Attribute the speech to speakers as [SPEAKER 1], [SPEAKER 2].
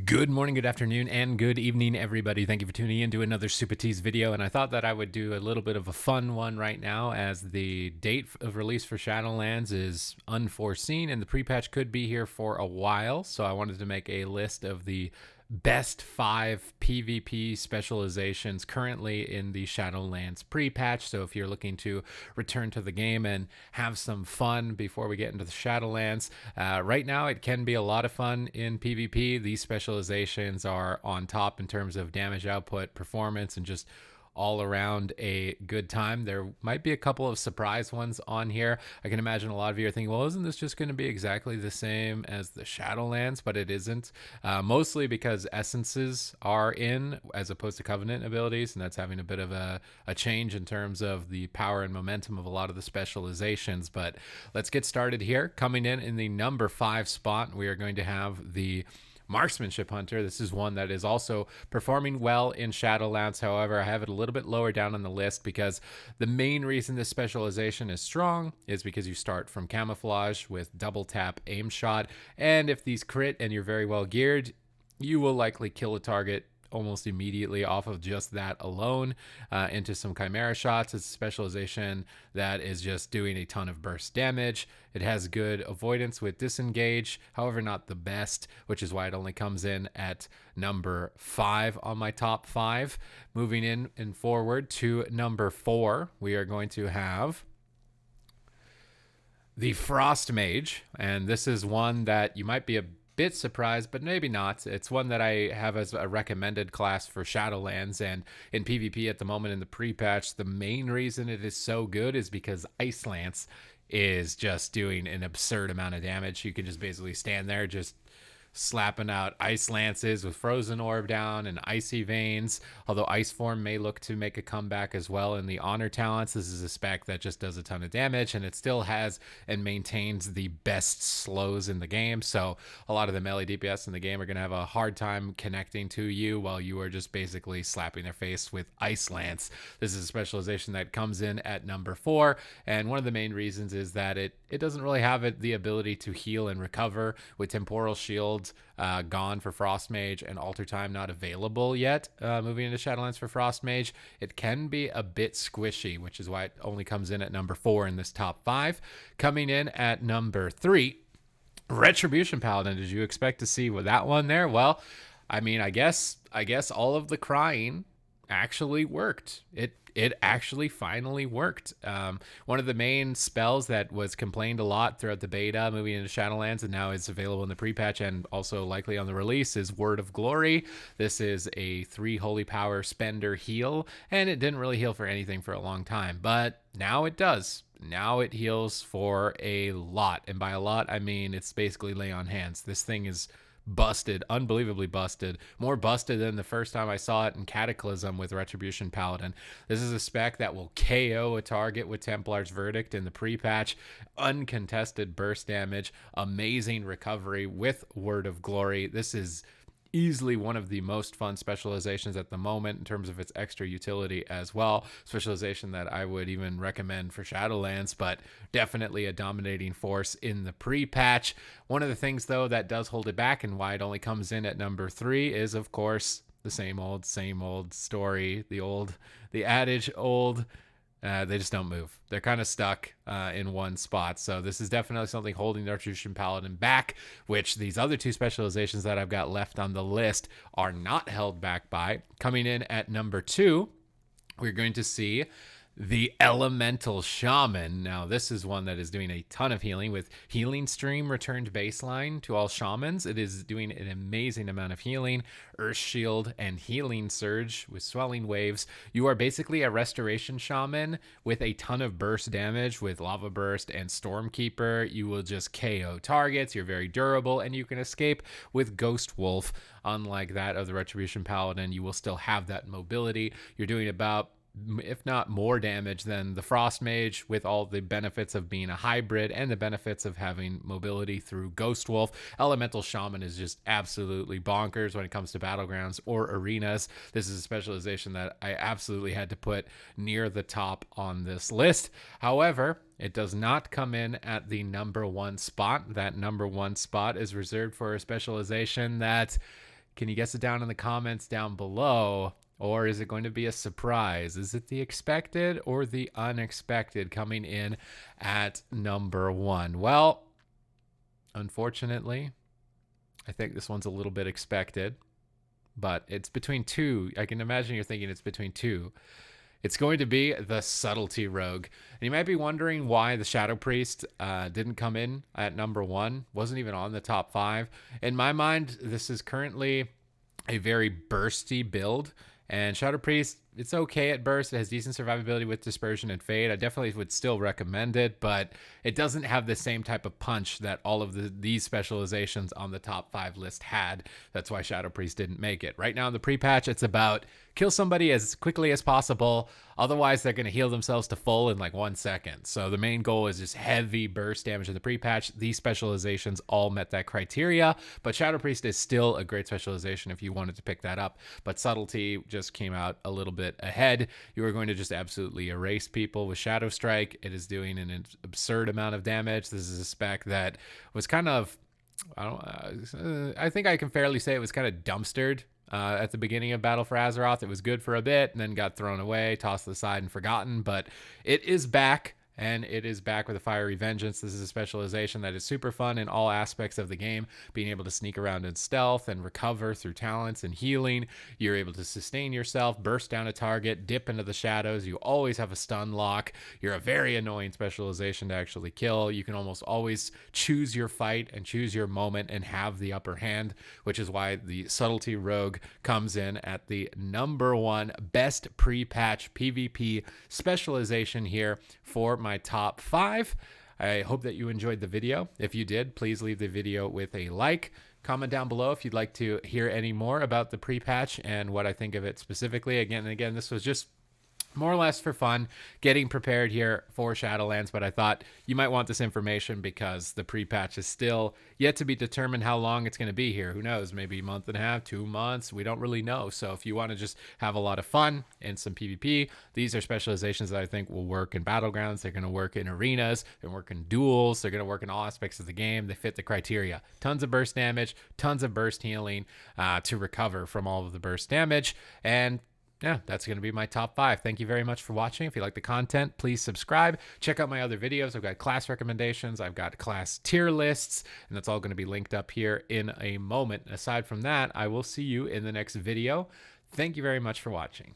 [SPEAKER 1] Good morning, good afternoon, and good evening, everybody. Thank you for tuning in to another Supatease video. And I thought that I would do a little bit of a fun one right now, as the date of release for Shadowlands is unforeseen and the pre-patch could be here for a while. So I wanted to make a list of the best 5 PvP specializations currently in the Shadowlands pre-patch. So if you're looking to return to the game and have some fun before we get into the Shadowlands, right now it can be a lot of fun in PvP. These specializations are on top in terms of damage output, performance, and just all around a good time. There might be a couple of surprise ones on here. I can imagine a lot of you are thinking, well, isn't this just going to be exactly the same as the Shadowlands? But it isn't, mostly because essences are in as opposed to covenant abilities, and that's having a bit of a change in terms of the power and momentum of a lot of the specializations. But let's get started here. Coming in the number 5 spot, we are going to have the Marksmanship Hunter. This is one that is also performing well in Shadowlands. However, I have it a little bit lower down on the list because the main reason this specialization is strong is because you start from camouflage with double tap aim shot. And if these crit and you're very well geared, you will likely kill a target almost immediately off of just that alone into some chimera shots. It's a specialization that is just doing a ton of burst damage. It has good avoidance with disengage, however not the best, which is why it only comes in at number 5 on my top 5. Moving in and forward to number 4, we are going to have the Frost Mage, and this is one that you might be a bit surprised, but maybe not. It's one that I have as a recommended class for Shadowlands, and in PvP at the moment in the pre-patch, the main reason it is so good is because Ice Lance is just doing an absurd amount of damage. You can just basically stand there, just slapping out ice lances with frozen orb down and icy veins, although ice form may look to make a comeback as well in the honor talents. This is a spec that just does a ton of damage, and it still has and maintains the best slows in the game, so a lot of the melee DPS in the game are going to have a hard time connecting to you while you are just basically slapping their face with ice lance. This is a specialization that comes in at number 4, and one of the main reasons is that it doesn't really have the ability to heal and recover, with temporal shield gone for Frost Mage and Alter Time not available yet. Moving into Shadowlands for Frost Mage, it can be a bit squishy, which is why it only comes in at number 4 in this top 5. Coming in at number 3, Retribution Paladin. Did you expect to see that one there? Well, I mean, I guess all of the crying actually worked. It actually finally worked. One of the main spells that was complained a lot throughout the beta moving into Shadowlands, and now is available in the pre-patch and also likely on the release, is Word of Glory. This is a 3 holy power spender heal, and it didn't really heal for anything for a long time, but now it does. Now it heals for a lot, and by a lot I mean it's basically lay on hands. This thing is busted, unbelievably busted, more busted than the first time I saw it in Cataclysm with Retribution Paladin. This is a spec that will KO a target with Templar's Verdict in the pre-patch, uncontested burst damage, amazing recovery with Word of Glory. This is easily one of the most fun specializations at the moment in terms of its extra utility as well. Specialization that I would even recommend for Shadowlands, but definitely a dominating force in the pre-patch. One of the things, though, that does hold it back and why it only comes in at number 3 is, of course, the same old story. The adage old. They just don't move. They're kind of stuck in one spot. So this is definitely something holding the Retribution Paladin back, which these other 2 specializations that I've got left on the list are not held back by. Coming in at number 2, we're going to see the Elemental Shaman. Now, this is one that is doing a ton of healing with Healing Stream returned baseline to all shamans. It is doing an amazing amount of healing, Earth Shield, and Healing Surge with Swelling Waves. You are basically a restoration shaman with a ton of burst damage with Lava Burst and Stormkeeper. You will just KO targets. You're very durable, and you can escape with Ghost Wolf. Unlike that of the Retribution Paladin, you will still have that mobility. You're doing about, if not more damage than the Frost Mage, with all the benefits of being a hybrid and the benefits of having mobility through Ghost Wolf. Elemental Shaman is just absolutely bonkers when it comes to battlegrounds or arenas. This is a specialization that I absolutely had to put near the top on this list. However, it does not come in at the number 1 spot. That number 1 spot is reserved for a specialization that Can you guess it down in the comments down below? Or is it going to be a surprise? Is it the expected or the unexpected coming in at number 1? Well, unfortunately, I think this one's a little bit expected, but it's between two. I can imagine you're thinking it's between two. It's going to be the Subtlety Rogue. And you might be wondering why the Shadow Priest didn't come in at number 1, wasn't even on the top 5. In my mind, this is currently a very bursty build. And Shadow Priest, it's okay at burst. It has decent survivability with dispersion and fade. I definitely would still recommend it, but it doesn't have the same type of punch that all of these specializations on the top 5 list had. That's why Shadow Priest didn't make it. Right now in the pre-patch, it's about kill somebody as quickly as possible. Otherwise, they're going to heal themselves to full in like 1 second. So the main goal is just heavy burst damage in the pre-patch. These specializations all met that criteria, but Shadow Priest is still a great specialization if you wanted to pick that up. But Subtlety just came out a little bit ahead. You are going to just absolutely erase people with Shadow Strike. It is doing an absurd amount of damage. This is a spec that was kind of, I think I can fairly say it was kind of dumpstered at the beginning of Battle for Azeroth. It was good for a bit and then got thrown away, tossed to the side and forgotten, but it is back. And it is back with a Fiery Vengeance. This is a specialization that is super fun in all aspects of the game. Being able to sneak around in stealth and recover through talents and healing. You're able to sustain yourself, burst down a target, dip into the shadows. You always have a stun lock. You're a very annoying specialization to actually kill. You can almost always choose your fight and choose your moment and have the upper hand, which is why the Subtlety Rogue comes in at the number 1 best pre-patch PvP specialization here for my top 5. I hope that you enjoyed the video. If you did, please leave the video with a like. Comment down below if you'd like to hear any more about the pre-patch and what I think of it specifically. Again, this was just more or less for fun, getting prepared here for Shadowlands, but I thought you might want this information because the pre-patch is still yet to be determined how long it's going to be here. Who knows? Maybe a month and a half, 2 months. We don't really know. So if you want to just have a lot of fun and some PvP, these are specializations that I think will work in battlegrounds. They're going to work in arenas. They're going to work in duels. They're going to work in all aspects of the game. They fit the criteria. Tons of burst damage, tons of burst healing to recover from all of the burst damage. And yeah, that's going to be my top 5. Thank you very much for watching. If you like the content, please subscribe. Check out my other videos. I've got class recommendations. I've got class tier lists, and that's all going to be linked up here in a moment. Aside from that, I will see you in the next video. Thank you very much for watching.